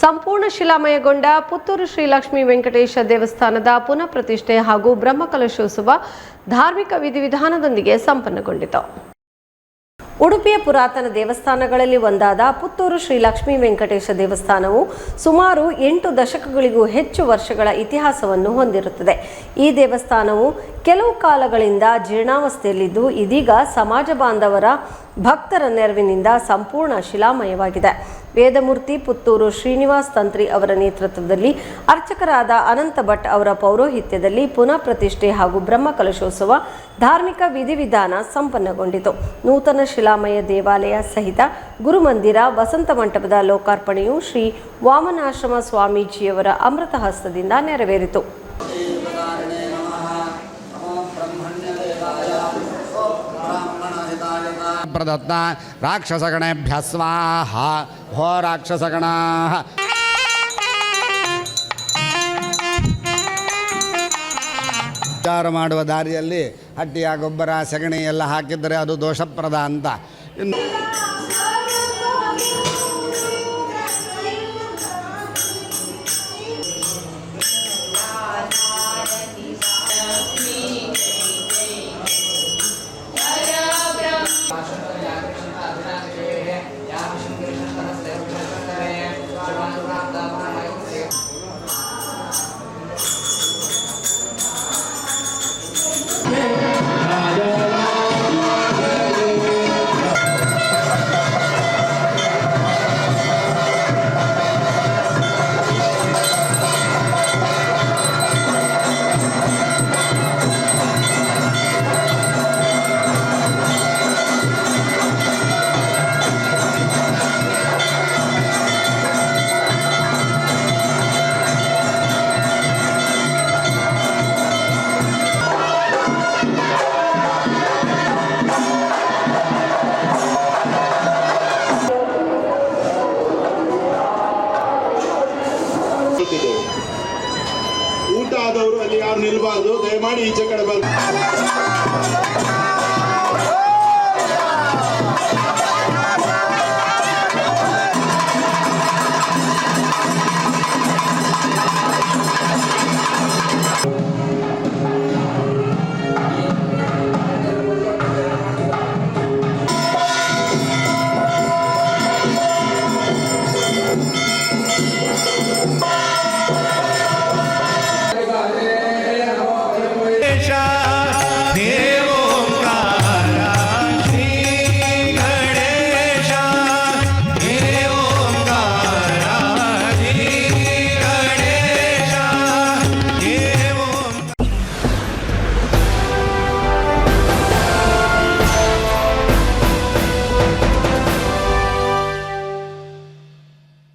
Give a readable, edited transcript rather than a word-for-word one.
ಸಂಪೂರ್ಣ ಶಿಲಾಮಯಗೊಂಡ ಪುತ್ತೂರು ಶ್ರೀ ಲಕ್ಷ್ಮೀ ವೆಂಕಟೇಶ ದೇವಸ್ಥಾನದ ಪುನಃ ಪ್ರತಿಷ್ಠೆ ಹಾಗೂ ಬ್ರಹ್ಮಕಲಶೋತ್ಸವ ಧಾರ್ಮಿಕ ವಿಧಿವಿಧಾನದೊಂದಿಗೆ ಸಂಪನ್ನಗೊಂಡಿತು. ಉಡುಪಿಯ ಪುರಾತನ ದೇವಸ್ಥಾನಗಳಲ್ಲಿ ಒಂದಾದ ಪುತ್ತೂರು ಶ್ರೀ ಲಕ್ಷ್ಮೀ ವೆಂಕಟೇಶ ದೇವಸ್ಥಾನವು ಸುಮಾರು 8 ದಶಕಗಳಿಗೂ ಹೆಚ್ಚು ವರ್ಷಗಳ ಇತಿಹಾಸವನ್ನು ಹೊಂದಿರುತ್ತದೆ. ಈ ದೇವಸ್ಥಾನವು ಕೆಲವು ಕಾಲಗಳಿಂದ ಜೀರ್ಣಾವಸ್ಥೆಯಲ್ಲಿದ್ದು ಇದೀಗ ಸಮಾಜ ಬಾಂಧವರ ಭಕ್ತರ ನೆರವಿನಿಂದ ಸಂಪೂರ್ಣ ಶಿಲಾಮಯವಾಗಿದೆ. ವೇದಮೂರ್ತಿ ಪುತ್ತೂರು ಶ್ರೀನಿವಾಸ್ ತಂತ್ರಿ ಅವರ ನೇತೃತ್ವದಲ್ಲಿ ಅರ್ಚಕರಾದ ಅನಂತ ಭಟ್ ಅವರ ಪೌರೋಹಿತ್ಯದಲ್ಲಿ ಪುನಃ ಪ್ರತಿಷ್ಠೆ ಹಾಗೂ ಬ್ರಹ್ಮಕಲಶೋತ್ಸವ ಧಾರ್ಮಿಕ ವಿಧಿವಿಧಾನ ಸಂಪನ್ನಗೊಂಡಿತು. ನೂತನ ಶಿಲಾಮಯ ದೇವಾಲಯ ಸಹಿತ ಗುರುಮಂದಿರ ವಸಂತ ಮಂಟಪದ ಲೋಕಾರ್ಪಣೆಯು ಶ್ರೀ ವಾಮನಾಶ್ರಮ ಸ್ವಾಮೀಜಿಯವರ ಅಮೃತ ಹಸ್ತದಿಂದ ನೆರವೇರಿತು. ಪ್ರದತ್ತ ರಾಕ್ಷಸಗಣೇಭ್ಯ ಸ್ವಾಹ. ಹೋ ರಾಕ್ಷಸಗಣಾಃ ಉಪಚಾರ ಮಾಡುವ ದಾರಿಯಲ್ಲಿ ಹಟ್ಟಿಯ ಗೊಬ್ಬರ ಸಗಣಿ ಎಲ್ಲ ಹಾಕಿದರೆ ಅದು ದೋಷಪ್ರದ ಅಂತ. ಇನ್ನು ಊಟ ಆದವರು ಅಲ್ಲಿ ಯಾರು ನಿಲ್ಬಾರ್ದು, ದಯಮಾಡಿ ಈಚೆ ಕಡೆ ಬಂದು.